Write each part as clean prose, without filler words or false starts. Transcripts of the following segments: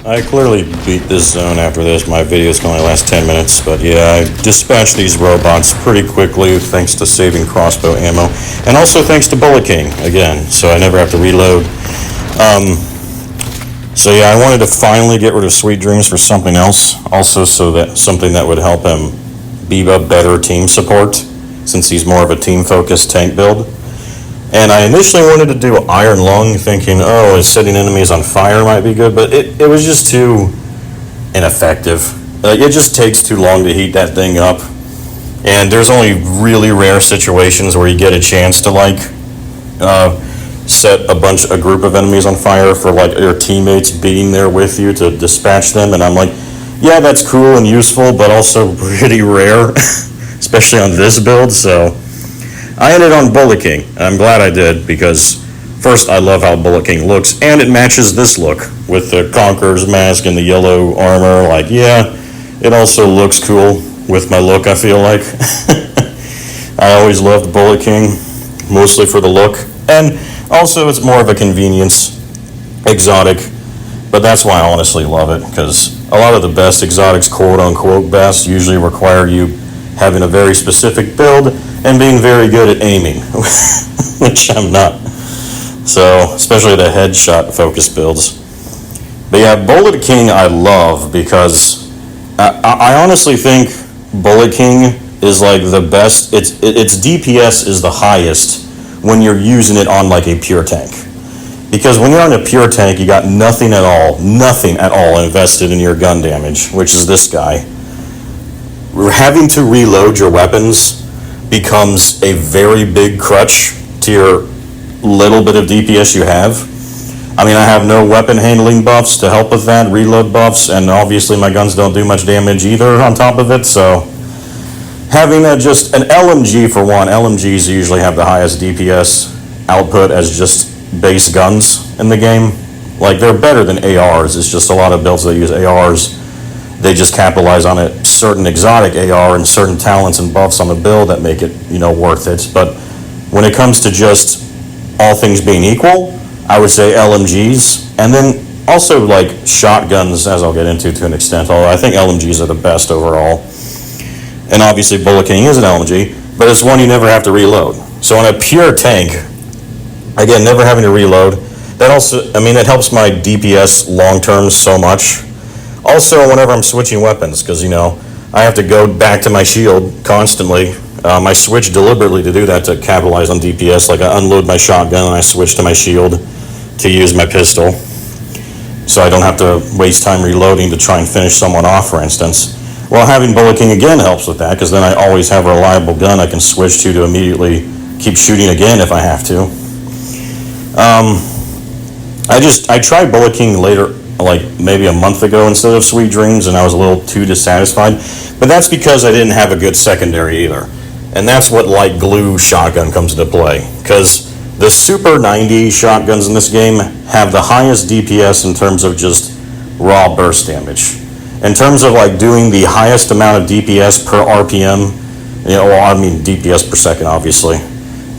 I clearly beat this zone after this. My video's can only last 10 minutes, but yeah, I dispatched these robots pretty quickly thanks to saving crossbow ammo, and also thanks to Bullet King, again, so I never have to reload. So yeah, I wanted to finally get rid of Sweet Dreams for something else, also so that something that would help him be a better team support, since he's more of a team-focused tank build. And I initially wanted to do Iron Lung, thinking, oh, setting enemies on fire might be good, but it was just too ineffective. It just takes too long to heat that thing up. And there's only really rare situations where you get a chance to, like, set a group of enemies on fire for, like, your teammates being there with you to dispatch them. And I'm like, yeah, that's cool and useful, but also pretty rare, especially on this build, so I ended on Bullet King, and I'm glad I did, because first, I love how Bullet King looks, and it matches this look, with the Conqueror's mask and the yellow armor. Like, yeah, it also looks cool with my look, I feel like. I always loved Bullet King, mostly for the look, and also it's more of a convenience, exotic, but that's why I honestly love it, because a lot of the best exotics, quote-unquote best, usually require you having a very specific build, and being very good at aiming, which I'm not. So, especially the headshot focused builds. But yeah, Bullet King I love because I honestly think Bullet King is like the best. Its DPS is the highest when you're using it on like a pure tank. Because when you're on a pure tank, you got nothing at all invested in your gun damage, which is this guy. Having to reload your weapons becomes a very big crutch to your little bit of DPS you have. I mean, I have no weapon handling buffs to help with that, reload buffs, and obviously my guns don't do much damage either on top of it, so having just an LMG for one, LMGs usually have the highest DPS output as just base guns in the game. Like, they're better than ARs, it's just a lot of builds that use ARs. They just capitalize on a certain exotic AR and certain talents and buffs on the build that make it, worth it. But when it comes to just all things being equal, I would say LMGs, and then also like shotguns, as I'll get into to an extent, although I think LMGs are the best overall. And obviously Bullet King is an LMG, but it's one you never have to reload. So on a pure tank, again, never having to reload, that also, it helps my DPS long-term so much. Also, whenever I'm switching weapons, because, I have to go back to my shield constantly. I switch deliberately to do that to capitalize on DPS. Like, I unload my shotgun and I switch to my shield to use my pistol. So I don't have to waste time reloading to try and finish someone off, for instance. Well, having Bullet King again helps with that, because then I always have a reliable gun I can switch to immediately keep shooting again if I have to. I tried Bullet King later, like maybe a month ago instead of Sweet Dreams, and I was a little too dissatisfied. But that's because I didn't have a good secondary either. And that's what Light Glue shotgun comes into play. Because the Super 90 shotguns in this game have the highest DPS in terms of just raw burst damage. In terms of like doing the highest amount of DPS per RPM, DPS per second obviously,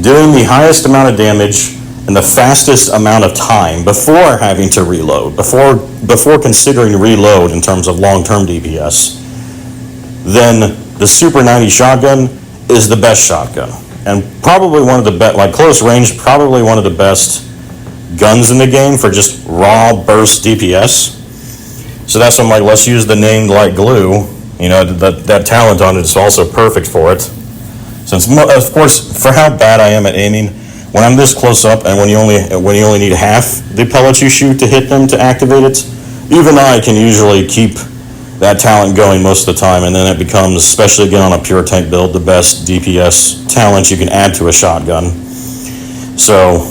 doing the highest amount of damage in the fastest amount of time before having to reload, before considering reload in terms of long-term DPS, then the Super 90 shotgun is the best shotgun. And probably one of the best, like close range, probably one of the best guns in the game for just raw burst DPS. So that's when I'm like, let's use the name Light Glue. That talent on it is also perfect for it. Since, of course, for how bad I am at aiming, when I'm this close up and when you only need half the pellets you shoot to hit them to activate it, even I can usually keep that talent going most of the time, and then it becomes, especially again on a pure tank build, the best DPS talent you can add to a shotgun. So,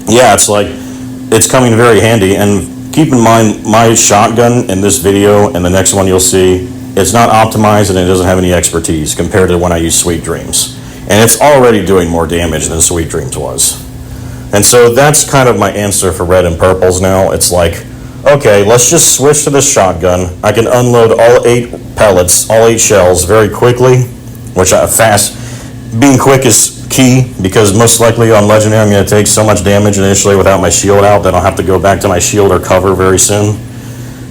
yeah, it's coming very handy. And keep in mind, my shotgun in this video and the next one you'll see, it's not optimized and it doesn't have any expertise compared to when I use Sweet Dreams. And it's already doing more damage than Sweet Dreams was. And so that's kind of my answer for red and purples now. It's like, okay, let's just switch to this shotgun. I can unload all 8 pellets, all 8 shells very quickly, being quick is key, because most likely on Legendary I'm going to take so much damage initially without my shield out that I'll have to go back to my shield or cover very soon.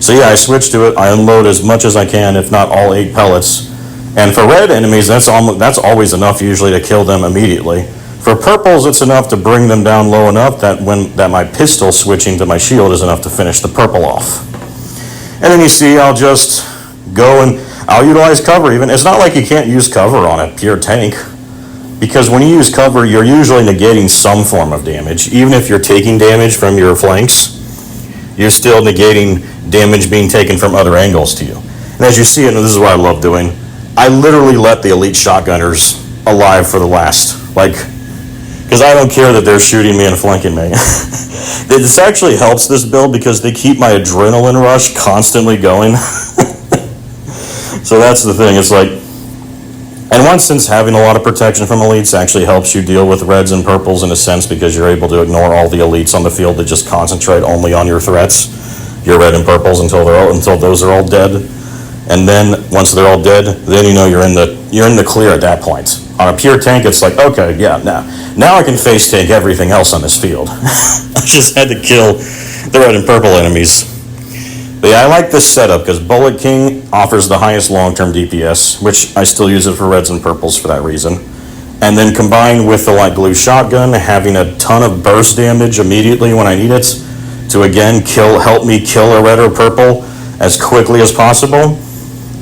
So yeah, I switch to it. I unload as much as I can, if not all 8 pellets. And for red enemies, that's always enough usually to kill them immediately. For purples, it's enough to bring them down low enough that my pistol switching to my shield is enough to finish the purple off. And then you see, I'll just go and I'll utilize cover even. It's not like you can't use cover on a pure tank, because when you use cover, you're usually negating some form of damage. Even if you're taking damage from your flanks, you're still negating damage being taken from other angles to you. And as you see, and this is what I love doing, I literally let the elite shotgunners alive for the last, because I don't care that they're shooting me and flanking me. This actually helps this build because they keep my adrenaline rush constantly going. So that's the thing, it's like, and one sense, having a lot of protection from elites actually helps you deal with reds and purples in a sense, because you're able to ignore all the elites on the field that just concentrate only on your threats, your red and purples, until those are all dead. And then once they're all dead, then you know you're in the clear at that point. On a pure tank, it's like, okay, yeah, now I can face tank everything else on this field. I just had to kill the red and purple enemies. But yeah, I like this setup because Bullet King offers the highest long-term DPS, which I still use it for reds and purples for that reason. And then combined with the light blue shotgun, having a ton of burst damage immediately when I need it, to again help me kill a red or purple as quickly as possible,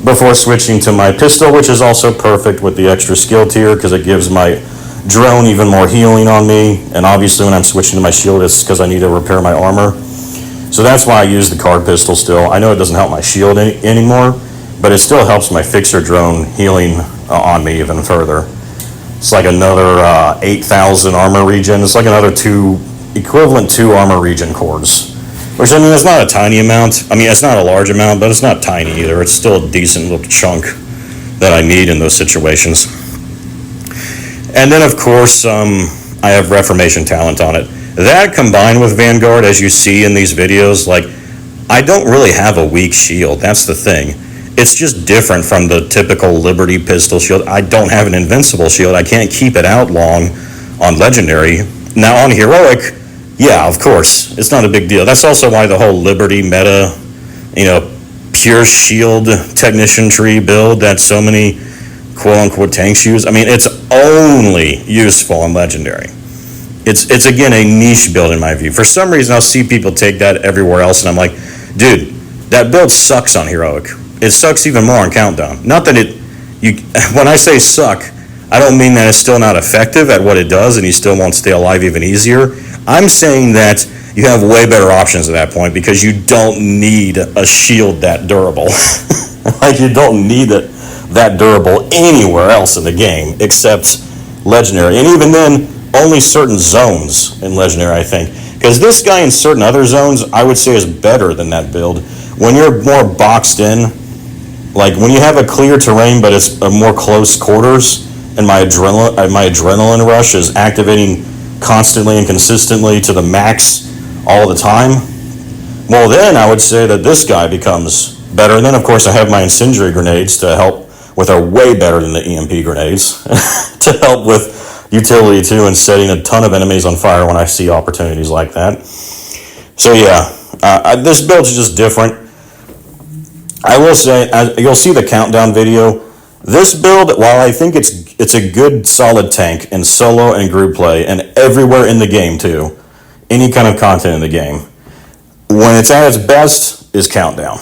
before switching to my pistol, which is also perfect with the extra skill tier because it gives my drone even more healing on me. And obviously when I'm switching to my shield, it's because I need to repair my armor. So that's why I use the card pistol still. I know it doesn't help my shield anymore, but it still helps my fixer drone healing on me even further. It's like another 8,000 armor regen. It's like another equivalent 2 armor regen cords. Which, I mean, it's not a tiny amount. I mean, it's not a large amount, but it's not tiny either. It's still a decent little chunk that I need in those situations. And then, of course, I have Reformation talent on it. That combined with Vanguard, as you see in these videos, I don't really have a weak shield. That's the thing. It's just different from the typical Liberty pistol shield. I don't have an invincible shield. I can't keep it out long on Legendary. Now, on Heroic, yeah, of course, it's not a big deal. That's also why the whole Liberty meta, pure shield technician tree build that so many quote-unquote tanks use. I mean, it's only useful on Legendary. It's again a niche build in my view. For some reason, I'll see people take that everywhere else, and I'm like, dude, that build sucks on Heroic. It sucks even more on Countdown. Not that when I say suck, I don't mean that it's still not effective at what it does and you still won't stay alive even easier. I'm saying that you have way better options at that point because you don't need a shield that durable. You don't need it that durable anywhere else in the game except Legendary. And even then, only certain zones in Legendary, I think. Because this guy in certain other zones, I would say is better than that build. When you're more boxed in, when you have a clear terrain but it's a more close quarters, and my adrenaline rush is activating constantly and consistently to the max all the time, well then I would say that this guy becomes better. And then of course I have my incendiary grenades to help with, are way better than the EMP grenades to help with utility too and setting a ton of enemies on fire when I see opportunities like that. So yeah, this build's just different. I will say, you'll see the countdown video. This build, while I think it's a good solid tank in solo and group play and everywhere in the game too, any kind of content in the game, when it's at its best is Countdown.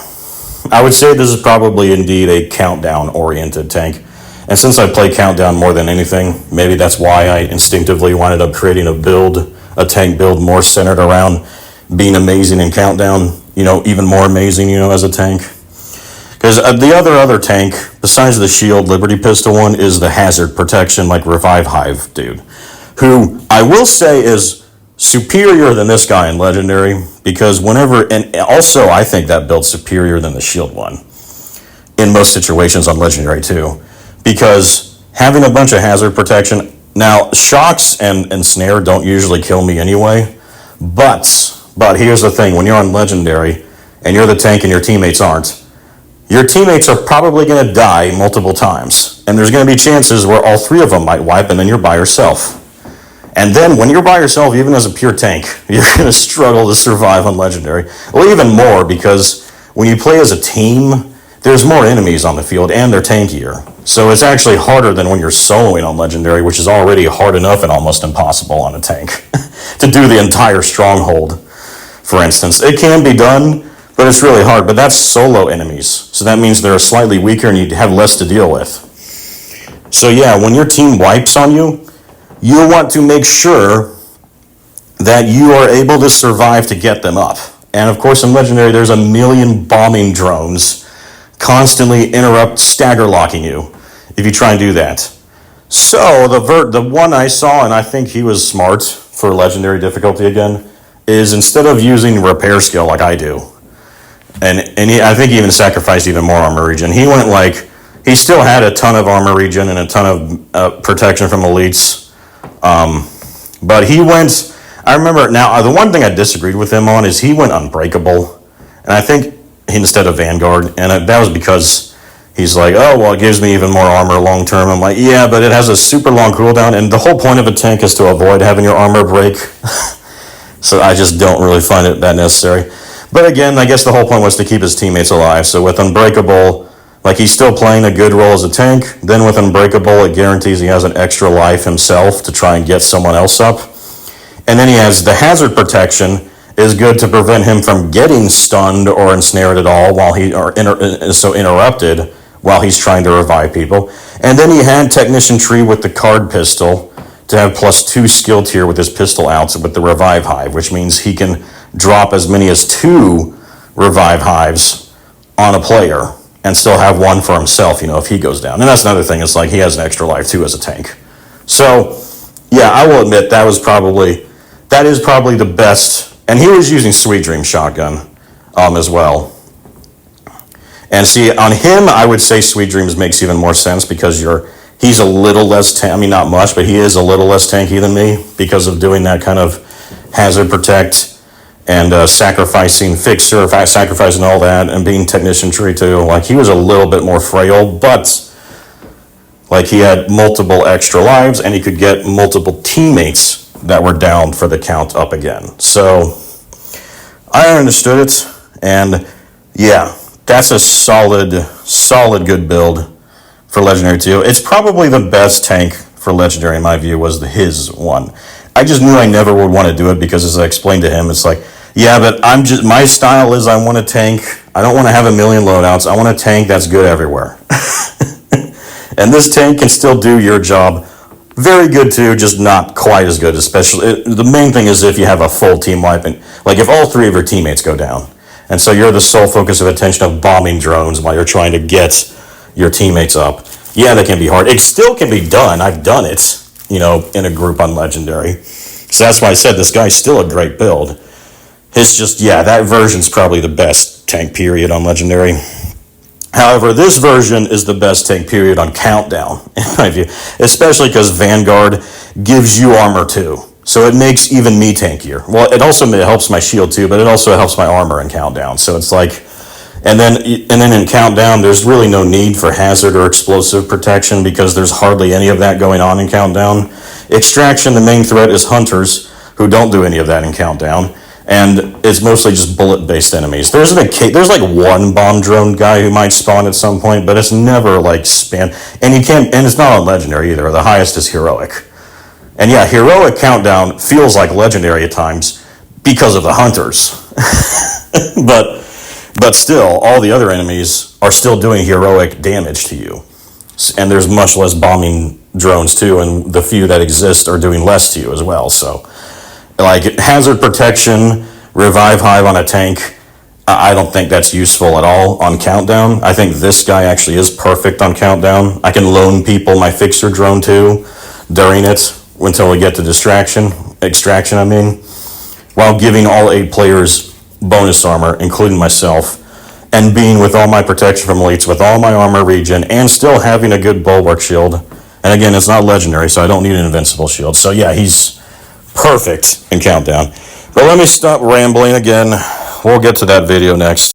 I would say this is probably indeed a Countdown oriented tank. And since I play Countdown more than anything, maybe that's why I instinctively wound up creating a tank build more centered around being amazing in Countdown, even more amazing, as a tank. Because the other tank, besides the shield Liberty pistol one, is the hazard protection, Revive Hive dude, who I will say is superior than this guy in Legendary, because and also I think that build's superior than the shield one in most situations on Legendary too, because having a bunch of hazard protection, now shocks and snare don't usually kill me anyway, but here's the thing, when you're on Legendary and you're the tank and your teammates aren't, your teammates are probably going to die multiple times. And there's going to be chances where all 3 of them might wipe and then you're by yourself. And then when you're by yourself, even as a pure tank, you're going to struggle to survive on Legendary. Well, even more, because when you play as a team, there's more enemies on the field and they're tankier. So it's actually harder than when you're soloing on Legendary, which is already hard enough and almost impossible on a tank to do the entire stronghold, for instance. It can be done, but it's really hard. But that's solo enemies. So that means they're slightly weaker and you have less to deal with. So yeah, when your team wipes on you, you want to make sure that you are able to survive to get them up. And of course in Legendary, there's a million bombing drones constantly stagger locking you if you try and do that. So the one I saw, and I think he was smart for Legendary difficulty again, is instead of using repair skill like I do, and I think he even sacrificed even more armor regen, he went like, he still had a ton of armor regen and a ton of protection from elites, but he went, I remember now, the one thing I disagreed with him on is he went Unbreakable, and I think instead of Vanguard, and that was because he's like, oh, well, it gives me even more armor long term. I'm like, yeah, but it has a super long cooldown, and the whole point of a tank is to avoid having your armor break. So I just don't really find it that necessary. But again, I guess the whole point was to keep his teammates alive. So with Unbreakable, like he's still playing a good role as a tank. Then with Unbreakable, it guarantees he has an extra life himself to try and get someone else up. And then he has the Hazard Protection, is good to prevent him from getting stunned or ensnared at all while interrupted while he's trying to revive people. And then he had Technician Tree with the card pistol to have +2 skill tier with his pistol outs with the Revive Hive, which means he can drop as many as 2 Revive Hives on a player and still have one for himself, if he goes down. And that's another thing, it's like he has an extra life too as a tank. So, yeah, I will admit that is probably the best. And he was using Sweet Dream Shotgun as well. And see, on him, I would say Sweet Dreams makes even more sense because he's a little less, not much, but he is a little less tanky than me because of doing that kind of Hazard Protect and sacrificing Fixer, sacrificing all that, and being Technician Tree too. Like, he was a little bit more frail, but like he had multiple extra lives and he could get multiple teammates that were down for the count up again. So I understood it, and yeah, that's a solid good build for Legendary 2. It's probably the best tank for Legendary in my view was his one. I just knew I never would want to do it because as I explained to him, it's like, yeah, but my style is I want a tank. I don't want to have a million loadouts. I want a tank that's good everywhere. And this tank can still do your job very good too, just not quite as good, especially, the main thing is if you have a full team wipe, and like if all 3 of your teammates go down, and so you're the sole focus of attention of bombing drones while you're trying to get your teammates up. Yeah, that can be hard. It still can be done. I've done it, in a group on Legendary. So that's why I said this guy's still a great build. It's just, yeah, that version's probably the best tank period on Legendary. However, this version is the best tank period on Countdown, in my view, especially because Vanguard gives you armor too. So it makes even me tankier. Well, it helps my shield too, but it also helps my armor in Countdown. So it's like, and then in Countdown, there's really no need for hazard or explosive protection because there's hardly any of that going on in Countdown. Extraction, the main threat is hunters who don't do any of that in Countdown. And it's mostly just bullet-based enemies. There's like one bomb drone guy who might spawn at some point, but it's never like spam. And it's not on Legendary either. The highest is Heroic. And yeah, Heroic Countdown feels like Legendary at times because of the hunters. But still, all the other enemies are still doing heroic damage to you. And there's much less bombing drones too, and the few that exist are doing less to you as well, so. Like hazard protection, revive hive on a tank, I don't think that's useful at all on Countdown. I think this guy actually is perfect on Countdown. I can loan people my fixer drone too during it until we get to extraction, while giving all 8 players bonus armor, including myself, and being with all my protection from elites, with all my armor regen, and still having a good bulwark shield. And again, it's not Legendary, so I don't need an invincible shield. So yeah, he's perfect in Countdown. But let me stop rambling again. We'll get to that video next.